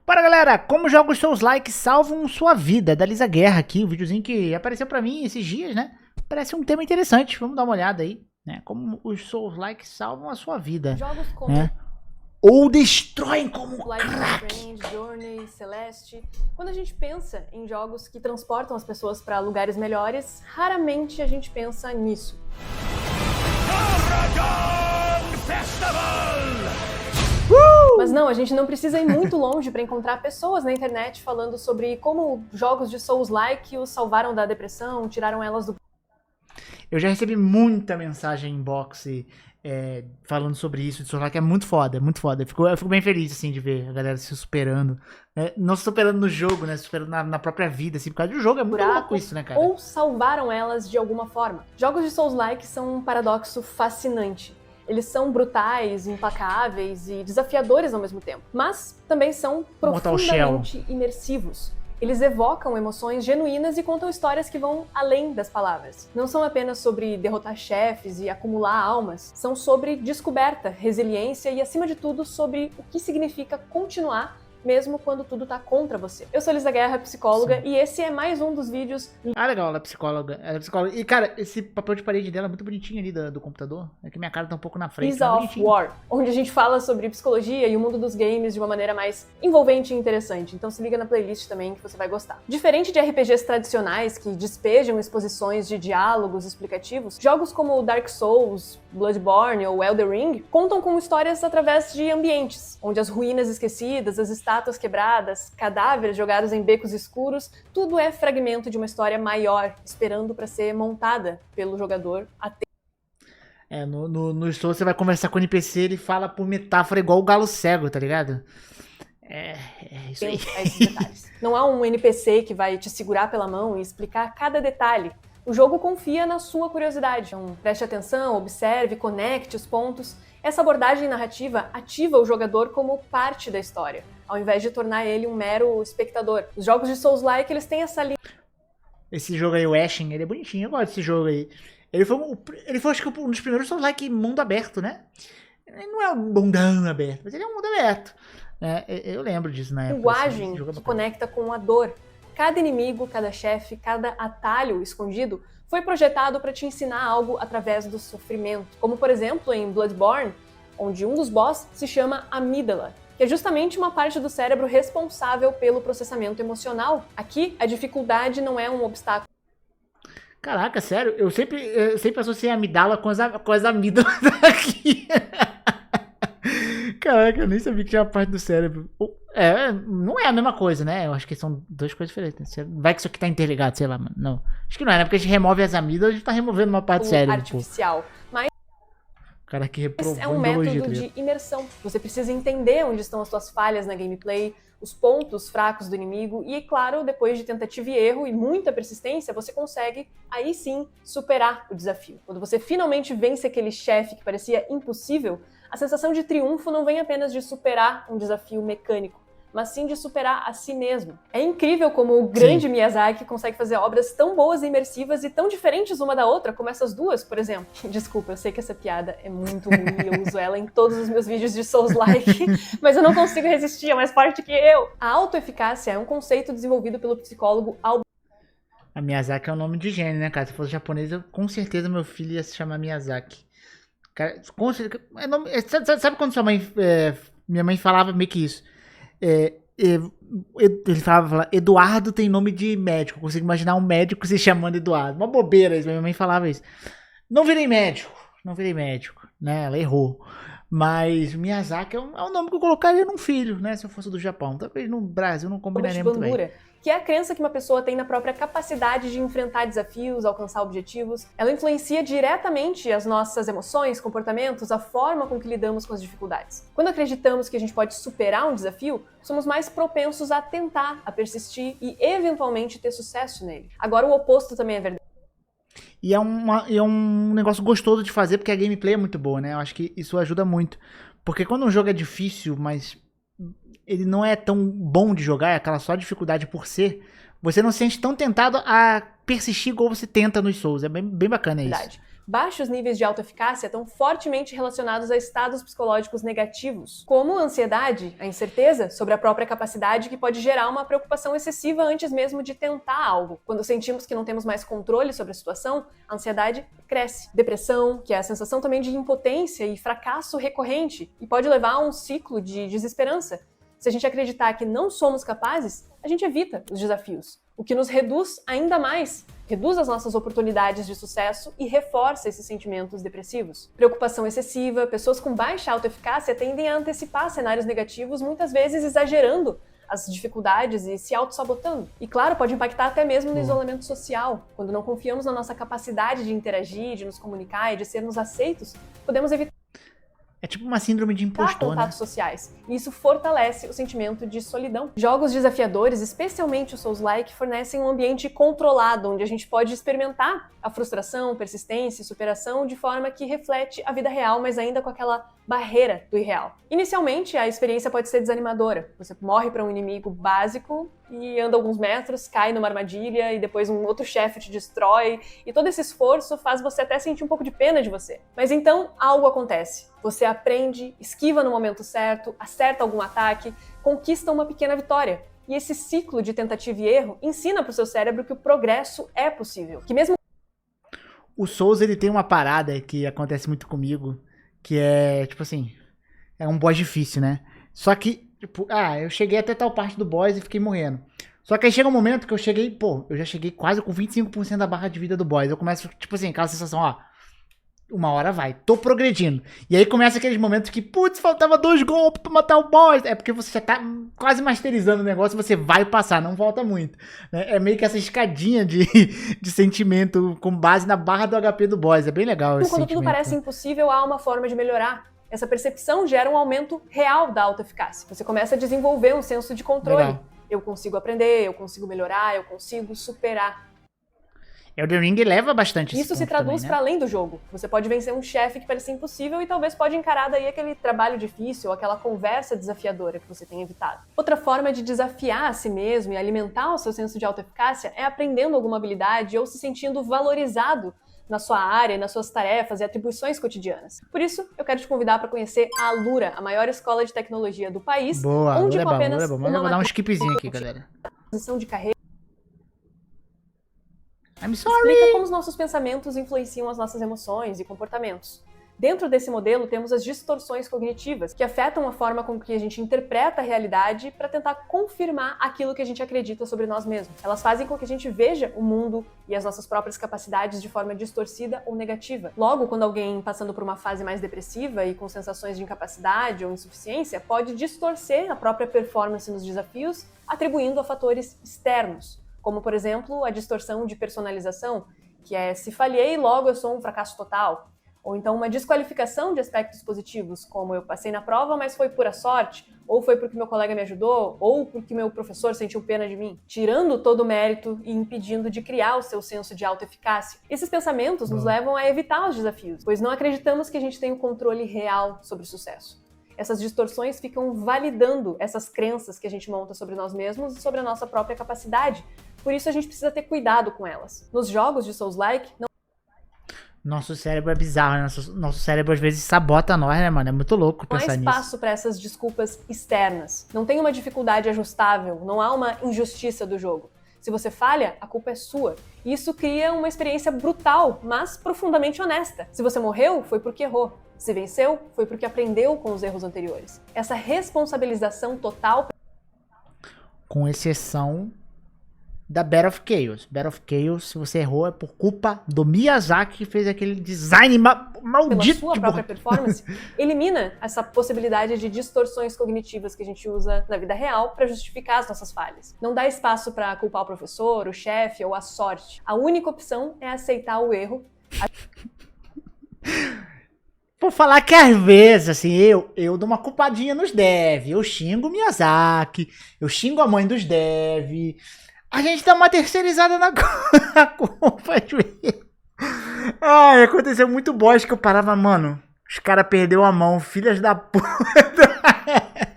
Para galera, como jogos Souls-like salvam sua vida, da Lisa Guerra aqui, um videozinho que apareceu pra mim esses dias, né? Parece um tema interessante, vamos dar uma olhada aí, né? Como os Souls-like salvam a sua vida, Jogos como né? Ou destroem como Life is crack. Strange, Journey, Celeste. Quando a gente pensa em jogos que transportam as pessoas para lugares melhores, raramente a gente pensa nisso. Mas não, a gente não precisa ir muito longe para encontrar pessoas na internet falando sobre como jogos de Souls-like os salvaram da depressão, tiraram elas do... Eu já recebi muita mensagem em inbox falando sobre isso, de Souls-like, é muito foda, é muito foda. Eu fico bem feliz, assim, de ver a galera se superando. Né? Não se superando no jogo, né? Se superando na própria vida, assim, por causa do jogo. É muito louco isso, né, cara? Ou salvaram elas de alguma forma. Jogos de Souls-like são um paradoxo fascinante. Eles são brutais, implacáveis e desafiadores ao mesmo tempo. Mas também são profundamente imersivos. Eles evocam emoções genuínas e contam histórias que vão além das palavras. Não são apenas sobre derrotar chefes e acumular almas. São sobre descoberta, resiliência e, acima de tudo, sobre o que significa continuar mesmo quando tudo tá contra você. Eu sou Lisa Guerra, psicóloga, e esse é mais um dos vídeos... Ah, legal, ela é psicóloga. E, cara, esse papel de parede dela é muito bonitinho ali do computador. É que minha cara tá um pouco na frente. Lisa of War, onde a gente fala sobre psicologia e o mundo dos games de uma maneira mais envolvente e interessante. Então se liga na playlist também que você vai gostar. Diferente de RPGs tradicionais que despejam exposições de diálogos explicativos, jogos como Dark Souls, Bloodborne ou Elden Ring contam com histórias através de ambientes, onde as ruínas esquecidas, as estátuas quebradas, cadáveres jogados em becos escuros, tudo é fragmento de uma história maior, esperando para ser montada pelo jogador até... No Souls você vai conversar com o NPC, ele fala por metáfora igual o galo cego, tá ligado? É isso aí. Esses detalhes. Não há um NPC que vai te segurar pela mão e explicar cada detalhe. O jogo confia na sua curiosidade. Então, preste atenção, observe, conecte os pontos. Essa abordagem narrativa ativa o jogador como parte da história, ao invés de tornar ele um mero espectador. Os jogos de Souls-like, eles têm essa linha. Esse jogo aí, o Ashen, ele é bonitinho, eu gosto desse jogo aí. Ele foi acho que um dos primeiros Souls-like mundo aberto, né? Ele não é um mundão aberto, mas ele é um mundo aberto. Eu lembro disso na época. Linguagem que conecta com a dor. Cada inimigo, cada chefe, cada atalho escondido foi projetado para te ensinar algo através do sofrimento. Como, por exemplo, em Bloodborne, onde um dos boss se chama amígdala, que é justamente uma parte do cérebro responsável pelo processamento emocional. Aqui, a dificuldade não é um obstáculo. Caraca, sério? Eu sempre associei a amígdala com as amígdalas aqui. Caraca, eu nem sabia que tinha uma parte do cérebro. Não é a mesma coisa, né? Eu acho que são duas coisas diferentes. Vai que isso aqui tá interligado, sei lá, mano. Não. Acho que não é, né? Porque a gente remove as amígdalas, a gente tá removendo uma parte do cérebro. Artificial. Mas o cara que reprovou é um método de imersão. Você precisa entender onde estão as suas falhas na gameplay, os pontos fracos do inimigo e, claro, depois de tentativa e erro e muita persistência, você consegue, aí sim, superar o desafio. Quando você finalmente vence aquele chefe que parecia impossível, a sensação de triunfo não vem apenas de superar um desafio mecânico, mas sim de superar a si mesmo. É incrível como o grande Miyazaki consegue fazer obras tão boas e imersivas e tão diferentes uma da outra, como essas duas, por exemplo. Desculpa, eu sei que essa piada é muito ruim e eu uso ela em todos os meus vídeos de Souls-like, mas eu não consigo resistir, é mais forte que eu. A autoeficácia é um conceito desenvolvido pelo psicólogo Albert. A Miyazaki é um nome de gênio, né, cara? Se fosse japonês, com certeza meu filho ia se chamar Miyazaki. Cara, sabe quando sua mãe... minha mãe falava meio que isso. Ele falava, Eduardo tem nome de médico. Eu consigo imaginar um médico se chamando Eduardo. Uma bobeira isso, minha mãe falava isso. Não virei médico, né? Ela errou. Mas Miyazaki é um nome que eu colocaria num filho, né? Se eu fosse do Japão. Talvez no Brasil não combinaria muito bem. Que é a crença que uma pessoa tem na própria capacidade de enfrentar desafios, alcançar objetivos. Ela influencia diretamente as nossas emoções, comportamentos, a forma com que lidamos com as dificuldades. Quando acreditamos que a gente pode superar um desafio, somos mais propensos a tentar, a persistir e, eventualmente, ter sucesso nele. Agora, o oposto também é verdade. E é um negócio gostoso de fazer, porque a gameplay é muito boa, né? Eu acho que isso ajuda muito. Porque quando um jogo é difícil, mas ele não é tão bom de jogar, é aquela só dificuldade por ser, você não se sente tão tentado a persistir igual você tenta nos Souls. É bem bacana isso. Baixos níveis de autoeficácia estão fortemente relacionados a estados psicológicos negativos, como a ansiedade, a incerteza sobre a própria capacidade, que pode gerar uma preocupação excessiva antes mesmo de tentar algo. Quando sentimos que não temos mais controle sobre a situação, a ansiedade cresce. Depressão, que é a sensação também de impotência e fracasso recorrente, e pode levar a um ciclo de desesperança. Se a gente acreditar que não somos capazes, a gente evita os desafios, o que nos reduz ainda mais, reduz as nossas oportunidades de sucesso e reforça esses sentimentos depressivos. Preocupação excessiva, pessoas com baixa autoeficácia tendem a antecipar cenários negativos, muitas vezes exagerando as dificuldades e se auto-sabotando. E claro, pode impactar até mesmo no isolamento social. Quando não confiamos na nossa capacidade de interagir, de nos comunicar e de sermos aceitos, podemos evitar É tipo uma síndrome de impostor, né? contatos sociais. E isso fortalece o sentimento de solidão. Jogos desafiadores, especialmente o Souls-like, fornecem um ambiente controlado, onde a gente pode experimentar a frustração, persistência e superação de forma que reflete a vida real, mas ainda com aquela barreira do irreal. Inicialmente, a experiência pode ser desanimadora. Você morre para um inimigo básico e anda alguns metros, cai numa armadilha e depois um outro chefe te destrói, e todo esse esforço faz você até sentir um pouco de pena de você. Mas então algo acontece. Você aprende, esquiva no momento certo, acerta algum ataque, conquista uma pequena vitória. E esse ciclo de tentativa e erro ensina para o seu cérebro que o progresso é possível. Que mesmo O Souls, ele tem uma parada que acontece muito comigo, que é, tipo assim, é um boss difícil, né? Só que, tipo, eu cheguei até tal parte do boss e fiquei morrendo. Só que aí chega um momento que eu cheguei, eu já cheguei quase com 25% da barra de vida do boss. Eu começo, tipo assim, aquela sensação, uma hora vai, tô progredindo. E aí começa aqueles momentos que, putz, faltava 2 golpes pra matar o boss. É porque você já tá quase masterizando o negócio, você vai passar, não volta muito. Né? É meio que essa escadinha de sentimento com base na barra do HP do boss. É bem legal esse quando sentimento. tudo parece impossível, há uma forma de melhorar. Essa percepção gera um aumento real da autoeficácia. Você começa a desenvolver um senso de controle. Legal. Eu consigo aprender, eu consigo melhorar, eu consigo superar. Elden Ring leva bastante esse Isso se ponto traduz também, para né? além do jogo. Você pode vencer um chefe que parecia impossível e talvez pode encarar daí aquele trabalho difícil ou aquela conversa desafiadora que você tem evitado. Outra forma de desafiar a si mesmo e alimentar o seu senso de autoeficácia é aprendendo alguma habilidade ou se sentindo valorizado na sua área, nas suas tarefas e atribuições cotidianas. Por isso, eu quero te convidar para conhecer a Alura, a maior escola de tecnologia do país, Boa, onde Lula é com bom, apenas Lula é bom. Mas eu vou dar um skipzinho aqui, galera. transição de carreira, I'm sorry! explica como os nossos pensamentos influenciam as nossas emoções e comportamentos. Dentro desse modelo, temos as distorções cognitivas, que afetam a forma com que a gente interpreta a realidade para tentar confirmar aquilo que a gente acredita sobre nós mesmos. Elas fazem com que a gente veja o mundo e as nossas próprias capacidades de forma distorcida ou negativa. Logo, quando alguém passando por uma fase mais depressiva e com sensações de incapacidade ou insuficiência, pode distorcer a própria performance nos desafios, atribuindo a fatores externos, como, por exemplo, a distorção de personalização, que é se falhei, logo eu sou um fracasso total. Ou então uma desqualificação de aspectos positivos, como eu passei na prova, mas foi pura sorte, ou foi porque meu colega me ajudou, ou porque meu professor sentiu pena de mim, tirando todo o mérito e impedindo de criar o seu senso de autoeficácia. Esses pensamentos nos levam a evitar os desafios, pois não acreditamos que a gente tem o controle real sobre o sucesso. Essas distorções ficam validando essas crenças que a gente monta sobre nós mesmos e sobre a nossa própria capacidade. Por isso a gente precisa ter cuidado com elas. Nos jogos de Souls-like, não Nosso cérebro é bizarro, né? Nosso cérebro às vezes sabota nós, né, mano? É muito louco há pensar nisso. espaço para essas desculpas externas. Não tem uma dificuldade ajustável, não há uma injustiça do jogo. Se você falha, a culpa é sua. E isso cria uma experiência brutal, mas profundamente honesta. Se você morreu, foi porque errou. Se venceu, foi porque aprendeu com os erros anteriores. Essa responsabilização total, Com exceção da Battle of Chaos. Battle of Chaos, se você errou, é por culpa do Miyazaki, que fez aquele design pela maldito. sua própria performance, elimina essa possibilidade de distorções cognitivas que a gente usa na vida real para justificar as nossas falhas. Não dá espaço para culpar o professor, o chefe ou a sorte. A única opção é aceitar o erro. Vou falar que às vezes, assim, eu dou uma culpadinha nos dev. Eu xingo o Miyazaki, eu xingo a mãe dos dev. A gente dá uma terceirizada na culpa. Ai, aconteceu muito bosta que eu parava, mano. Os caras perderam a mão, filhas da puta.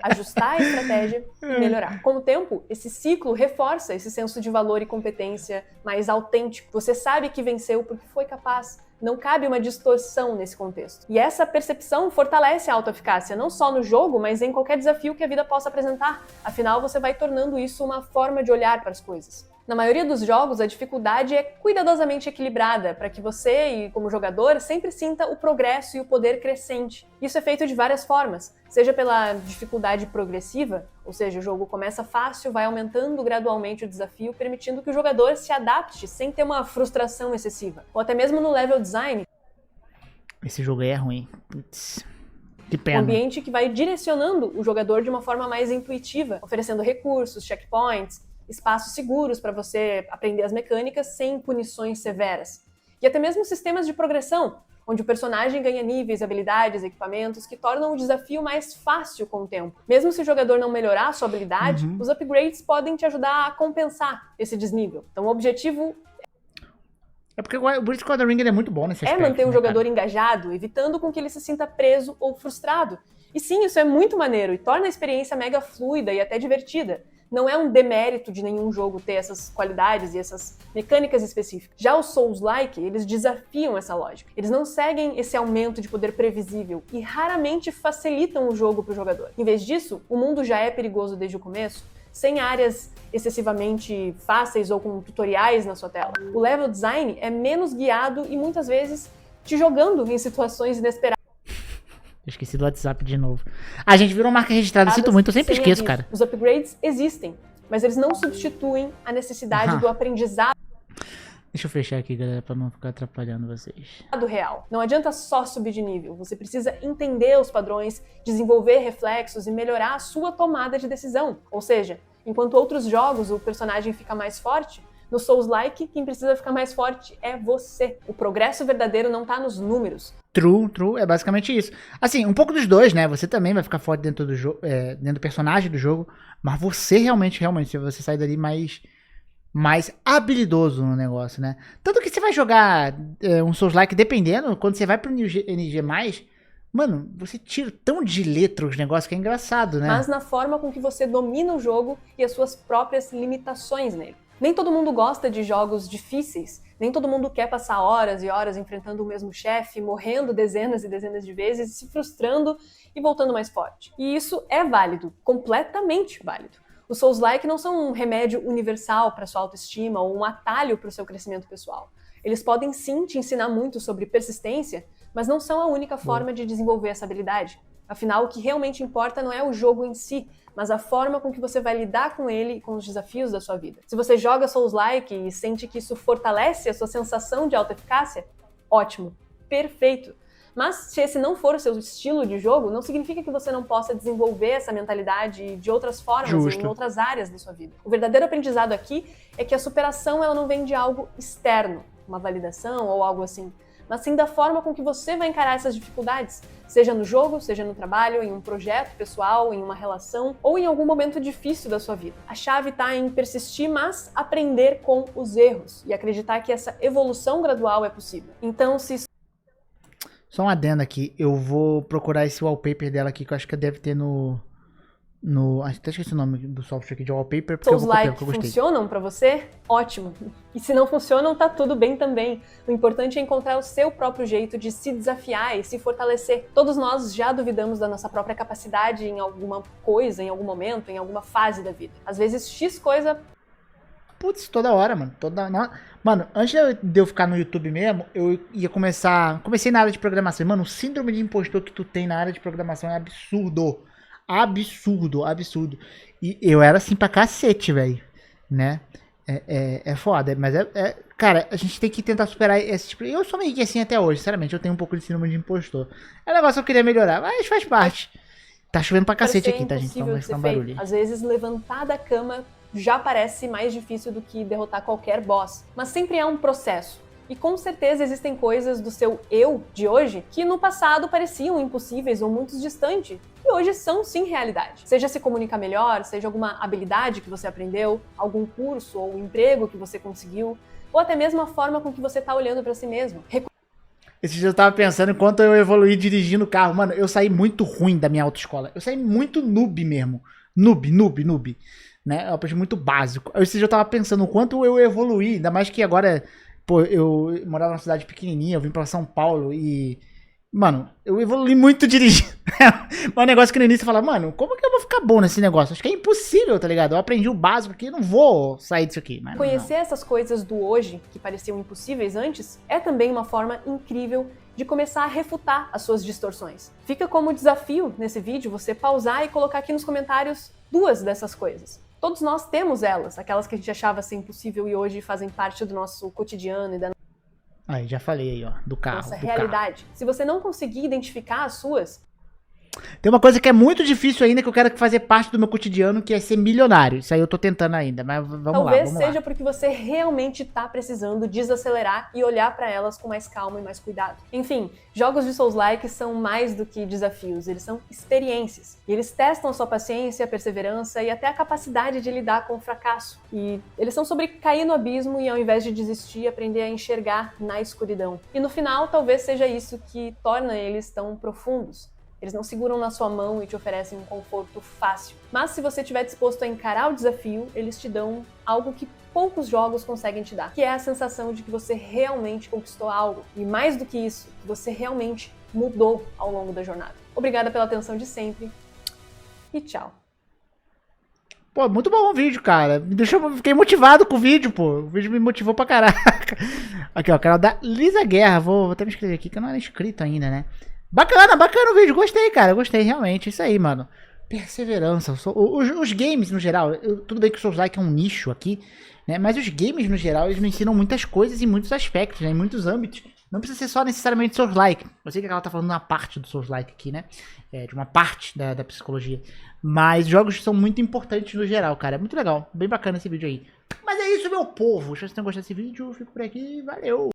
Ajustar a estratégia e melhorar. Com o tempo, esse ciclo reforça esse senso de valor e competência mais autêntico. Você sabe que venceu porque foi capaz, Não cabe uma distorção nesse contexto. E essa percepção fortalece a autoeficácia, não só no jogo, mas em qualquer desafio que a vida possa apresentar. Afinal, você vai tornando isso uma forma de olhar para as coisas. Na maioria dos jogos, a dificuldade é cuidadosamente equilibrada para que você, como jogador, sempre sinta o progresso e o poder crescente. Isso é feito de várias formas, seja pela dificuldade progressiva, ou seja, o jogo começa fácil, vai aumentando gradualmente o desafio, permitindo que o jogador se adapte sem ter uma frustração excessiva. Ou até mesmo no level design. Esse jogo aí é ruim. Putz. Que Um pena. ambiente que vai direcionando o jogador de uma forma mais intuitiva, oferecendo recursos, checkpoints, espaços seguros para você aprender as mecânicas sem punições severas. E até mesmo sistemas de progressão, onde o personagem ganha níveis, habilidades, equipamentos que tornam o desafio mais fácil com o tempo. Mesmo se o jogador não melhorar a sua habilidade, os upgrades podem te ajudar a compensar esse desnível. Então o objetivo É porque o Blitz Elden Ring é muito bom nesse aspecto. é manter o né, jogador cara? engajado, evitando com que ele se sinta preso ou frustrado. E sim, isso é muito maneiro e torna a experiência mega fluida e até divertida. Não é um demérito de nenhum jogo ter essas qualidades e essas mecânicas específicas. Já os Souls-like, eles desafiam essa lógica. Eles não seguem esse aumento de poder previsível e raramente facilitam o jogo para o jogador. Em vez disso, o mundo já é perigoso desde o começo, sem áreas excessivamente fáceis ou com tutoriais na sua tela. O level design é menos guiado e muitas vezes te jogando em situações inesperadas. Eu esqueci do WhatsApp de novo. A gente virou marca registrada, sinto muito, eu sempre sem esqueço, aviso. cara. Os upgrades existem, mas eles não substituem a necessidade do aprendizado Deixa eu fechar aqui, galera, pra não ficar atrapalhando vocês. real. Não adianta só subir de nível, você precisa entender os padrões, desenvolver reflexos e melhorar a sua tomada de decisão. Ou seja, enquanto outros jogos o personagem fica mais forte, no Souls-like, quem precisa ficar mais forte é você. O progresso verdadeiro não tá nos números. True, é basicamente isso. Assim, um pouco dos dois, né? Você também vai ficar forte dentro do jogo, dentro do personagem do jogo, mas você realmente, você sai dali mais habilidoso no negócio, né? Tanto que você vai jogar um Souls-like, dependendo, quando você vai pro NG+, mano, você tira tão de letra os negócios que é engraçado, né? Mas na forma com que você domina o jogo e as suas próprias limitações nele. Nem todo mundo gosta de jogos difíceis, nem todo mundo quer passar horas e horas enfrentando o mesmo chefe, morrendo dezenas e dezenas de vezes, se frustrando e voltando mais forte. E isso é válido, completamente válido. Os Souls-like não são um remédio universal para sua autoestima ou um atalho para o seu crescimento pessoal. Eles podem sim te ensinar muito sobre persistência, mas não são a única forma de desenvolver essa habilidade. Afinal, o que realmente importa não é o jogo em si, mas a forma com que você vai lidar com ele e com os desafios da sua vida. Se você joga Souls-like e sente que isso fortalece a sua sensação de autoeficácia, ótimo, perfeito. Mas se esse não for o seu estilo de jogo, não significa que você não possa desenvolver essa mentalidade de outras formas em outras áreas da sua vida. O verdadeiro aprendizado aqui é que a superação ela não vem de algo externo, uma validação ou algo assim, mas sim da forma com que você vai encarar essas dificuldades, seja no jogo, seja no trabalho, em um projeto pessoal, em uma relação ou em algum momento difícil da sua vida. A chave está em persistir, mas aprender com os erros e acreditar que essa evolução gradual é possível. Então, se Só um adendo aqui, eu vou procurar esse wallpaper dela aqui, que eu acho que deve ter até esqueci o nome do software aqui de wallpaper, porque eu vou copiar, porque eu gostei. funcionam pra você? Ótimo. E se não funcionam, tá tudo bem também. O importante é encontrar o seu próprio jeito de se desafiar e se fortalecer. Todos nós já duvidamos da nossa própria capacidade em alguma coisa, em algum momento, em alguma fase da vida. Às vezes, X coisa... Putz, toda hora, mano. Mano, antes de eu ficar no YouTube mesmo, eu ia comecei na área de programação. Mano, o síndrome de impostor que tu tem na área de programação é absurdo. Absurdo. E eu era assim pra cacete, velho. Né? É foda, mas cara, a gente tem que tentar superar esse tipo. Eu sou meio que assim até hoje, sinceramente. Eu tenho um pouco de síndrome de impostor. É um negócio que eu queria melhorar, mas faz parte. Tá chovendo pra cacete aqui, tá, gente? Então vai ficar um barulho. Às vezes, levantar da cama já parece mais difícil do que derrotar qualquer boss. Mas sempre há um processo. E com certeza existem coisas do seu eu de hoje que no passado pareciam impossíveis ou muito distantes. E hoje são sim realidade. Seja se comunicar melhor, seja alguma habilidade que você aprendeu, algum curso ou emprego que você conseguiu, ou até mesmo a forma com que você está olhando para si mesmo. Esse dia eu tava pensando enquanto eu evoluí dirigindo o carro. Mano, eu saí muito ruim da minha autoescola. Eu saí muito noob mesmo. Noob. Né? Eu aprendi muito básico. Esse dia eu tava pensando o quanto eu evoluí, ainda mais que agora, pô, eu morava numa cidade pequenininha, eu vim pra São Paulo e... Mano, eu evolui muito dirigindo. Mas um negócio que no início eu falava, mano, como que eu vou ficar bom nesse negócio? Acho que é impossível, tá ligado? Eu aprendi o básico aqui, não vou sair disso aqui. Mas conhecer essas coisas do hoje, que pareciam impossíveis antes, é também uma forma incrível de começar a refutar as suas distorções. Fica como desafio nesse vídeo você pausar e colocar aqui nos comentários 2 dessas coisas. Todos nós temos elas, aquelas que a gente achava ser impossível e hoje fazem parte do nosso cotidiano e da Aí, já falei aí, ó, do carro. nossa do realidade. carro. Se você não conseguir identificar as suas, Tem uma coisa que é muito difícil ainda, que eu quero fazer parte do meu cotidiano, que é ser milionário. Isso aí eu tô tentando ainda, mas vamos lá, talvez vamos seja lá. porque você realmente tá precisando desacelerar e olhar para elas com mais calma e mais cuidado. Enfim, jogos de Souls-like são mais do que desafios, eles são experiências. E eles testam a sua paciência, a perseverança e até a capacidade de lidar com o fracasso. E eles são sobre cair no abismo e ao invés de desistir, aprender a enxergar na escuridão. E no final, talvez seja isso que torna eles tão profundos. Eles não seguram na sua mão e te oferecem um conforto fácil. Mas se você estiver disposto a encarar o desafio, eles te dão algo que poucos jogos conseguem te dar, que é a sensação de que você realmente conquistou algo. E mais do que isso, que você realmente mudou ao longo da jornada. Obrigada pela atenção de sempre e tchau. Pô, muito bom o vídeo, cara. Fiquei motivado com o vídeo, pô. O vídeo me motivou pra caraca. Aqui, ó, o canal da Lisa Guerra. Vou até me inscrever aqui, que eu não era inscrito ainda, né? Bacana o vídeo. Gostei, cara. Gostei, realmente. Isso aí, mano. Perseverança. Os games, no geral, tudo bem que o Souls-like é um nicho aqui, né? Mas os games, no geral, eles me ensinam muitas coisas em muitos aspectos, né? Em muitos âmbitos. Não precisa ser só necessariamente Souls-like. Eu sei que ela tá falando de uma parte do Souls-like aqui, né? De uma parte da psicologia. Mas jogos são muito importantes no geral, cara. É muito legal. Bem bacana esse vídeo aí. Mas é isso, meu povo. Espero que vocês tenham gostado desse vídeo. Fico por aqui. Valeu!